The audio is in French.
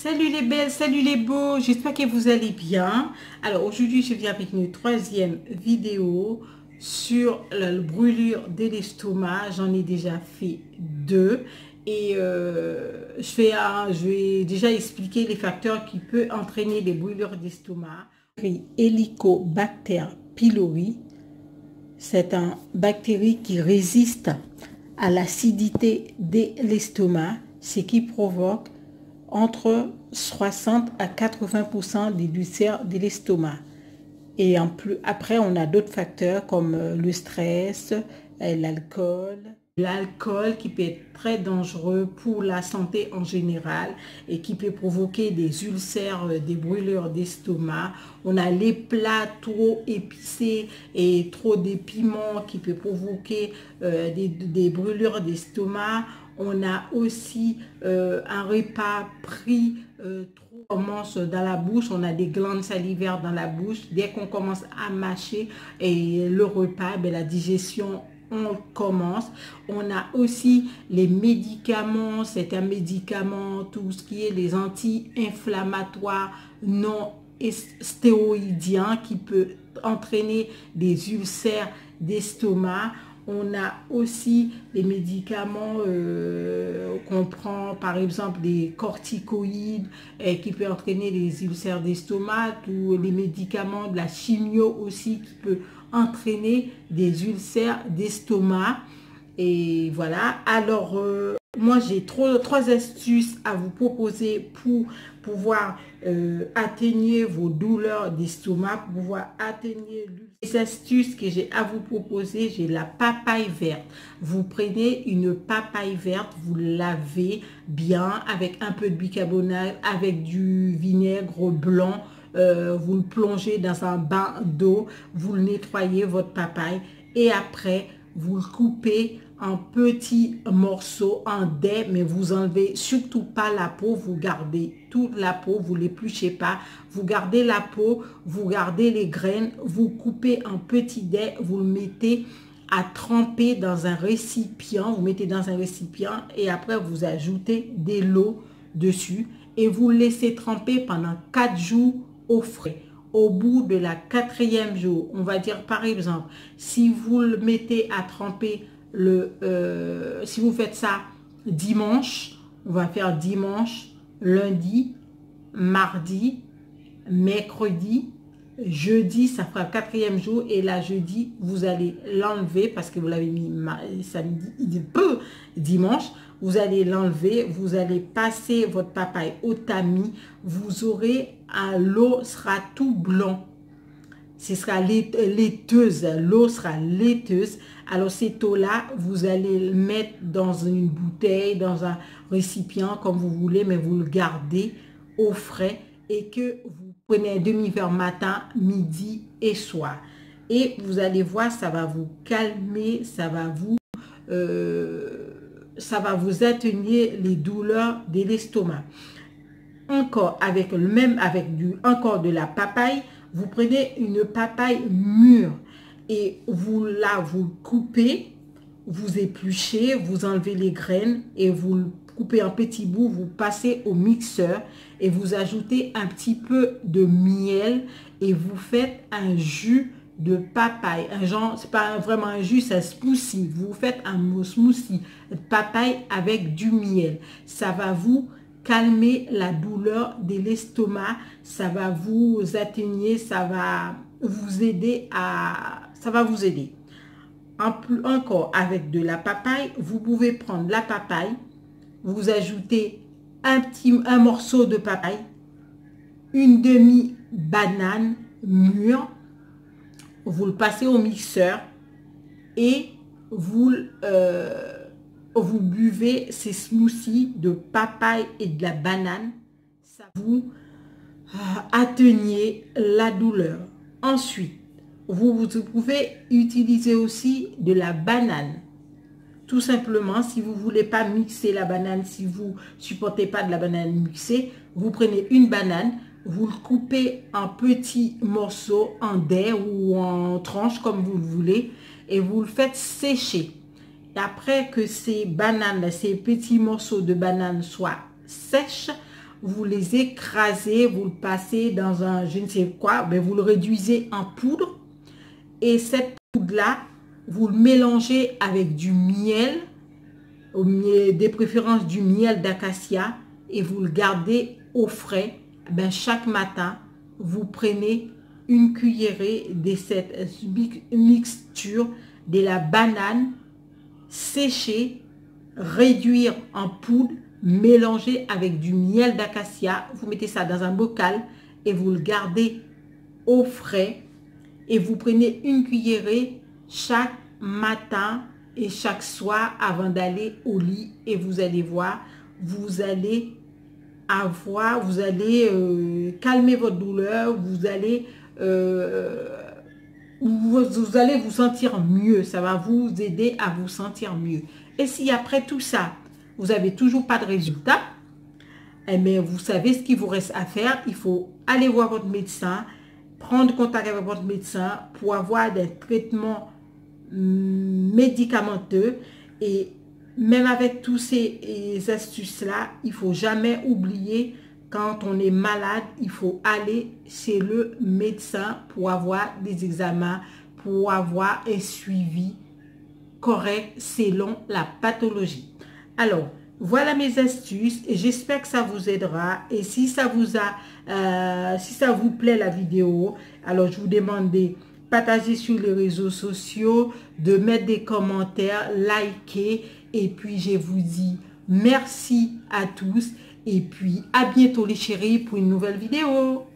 Salut les belles, salut les beaux, j'espère que vous allez bien. Alors aujourd'hui, je viens avec une troisième vidéo sur la brûlure de l'estomac. J'en ai déjà fait deux et je vais déjà expliquer les facteurs qui peuvent entraîner des brûlures d'estomac. Helicobacter pylori, c'est une bactérie qui résiste à l'acidité de l'estomac, ce qui provoque entre 60 à 80% des ulcères de l'estomac. Et en plus, après, on a d'autres facteurs comme le stress, l'alcool. L'alcool qui peut être très dangereux pour la santé en général et qui peut provoquer des ulcères, des brûlures d'estomac. On a les plats trop épicés et trop de piments qui peut provoquer des brûlures d'estomac. On a aussi un repas pris trop commence dans la bouche, on a des glandes salivaires dans la bouche. Dès qu'on commence à mâcher et le repas, la digestion on commence. On a aussi les médicaments, c'est un médicament, tout ce qui est les anti-inflammatoires non stéroïdiens qui peut entraîner des ulcères d'estomac. On a aussi des médicaments qu'on prend, par exemple des corticoïdes qui peuvent entraîner des ulcères d'estomac, ou les médicaments de la chimio aussi qui peut entraîner des ulcères d'estomac. Et voilà, alors moi j'ai trois astuces à vous proposer pour pouvoir atténuer vos douleurs d'estomac, pour pouvoir atténuer les astuces que j'ai à vous proposer. J'ai la papaye verte. Vous prenez une papaye verte, vous lavez bien avec un peu de bicarbonate, avec du vinaigre blanc. Vous le plongez dans un bain d'eau, vous le nettoyez votre papaye et après vous le coupez en petits morceaux, en dés, mais vous enlevez surtout pas la peau, vous gardez toute la peau, vous l'épluchez pas, vous gardez la peau, vous gardez les graines, vous coupez en petits dés, vous le mettez à tremper dans un récipient, vous mettez dans un récipient et après vous ajoutez de l'eau dessus et vous le laissez tremper pendant 4 jours au frais. Au bout de la 4e jour, on va dire par exemple, si vous le mettez à tremper si vous faites ça dimanche, on va faire dimanche, lundi, mardi, mercredi, jeudi, ça fera le 4e jour et là jeudi, vous allez l'enlever parce que vous l'avez mis samedi, dimanche, vous allez l'enlever, vous allez passer votre papaye au tamis, vous aurez l'eau sera tout blanc. Ce sera laiteuse, l'eau sera laiteuse. Alors cette eau-là, vous allez le mettre dans une bouteille, dans un récipient, comme vous voulez, mais vous le gardez au frais et que vous prenez un demi-verre matin, midi et soir. Et vous allez voir, ça va vous calmer, ça va vous atténuer les douleurs de l'estomac. Encore avec encore de la papaye, vous prenez une papaye mûre et vous coupez, vous épluchez, vous enlevez les graines et vous le coupez en petits bouts, vous passez au mixeur et vous ajoutez un petit peu de miel et vous faites un jus de papaye. C'est pas vraiment un jus, c'est un smoothie. Vous faites un smoothie de papaye avec du miel. Ça va vous calmer la douleur de l'estomac, ça va vous atténuer, ça va vous aider. Encore avec de la papaye, vous pouvez prendre la papaye, vous ajoutez un morceau de papaye, une demi-banane mûre, vous le passez au mixeur et vous buvez ces smoothies de papaye et de la banane, ça vous atténue la douleur. Ensuite, vous pouvez utiliser aussi de la banane. Tout simplement, si vous ne voulez pas mixer la banane, si vous ne supportez pas de la banane mixée, vous prenez une banane, vous le coupez en petits morceaux, en dés ou en tranches comme vous le voulez, et vous le faites sécher. Après que ces petits morceaux de banane soient sèches, vous les écrasez, vous le passez dans un je ne sais quoi, mais vous le réduisez en poudre. Et cette poudre-là, vous le mélangez avec du miel, des préférences du miel d'acacia, et vous le gardez au frais. Ben, chaque matin, vous prenez une cuillerée de cette mixture de la banane séchée, réduire en poudre, mélanger avec du miel d'acacia. Vous mettez ça dans un bocal et vous le gardez au frais. Et vous prenez une cuillerée chaque matin et chaque soir avant d'aller au lit. Et vous allez voir, vous allez calmer votre douleur, vous allez vous sentir mieux. Ça va vous aider à vous sentir mieux. Et si après tout ça, vous n'avez toujours pas de résultat, eh bien, vous savez ce qu'il vous reste à faire. Il faut aller voir votre médecin, prendre contact avec votre médecin pour avoir des traitements médicamenteux. Et même avec tous ces astuces-là, il ne faut jamais oublier, quand on est malade, il faut aller chez le médecin pour avoir des examens, pour avoir un suivi correct selon la pathologie. Alors, voilà mes astuces et j'espère que ça vous aidera. Et si ça vous plaît la vidéo, alors je vous demande de partager sur les réseaux sociaux, de mettre des commentaires, liker. Et puis je vous dis merci à tous et puis à bientôt les chéris pour une nouvelle vidéo.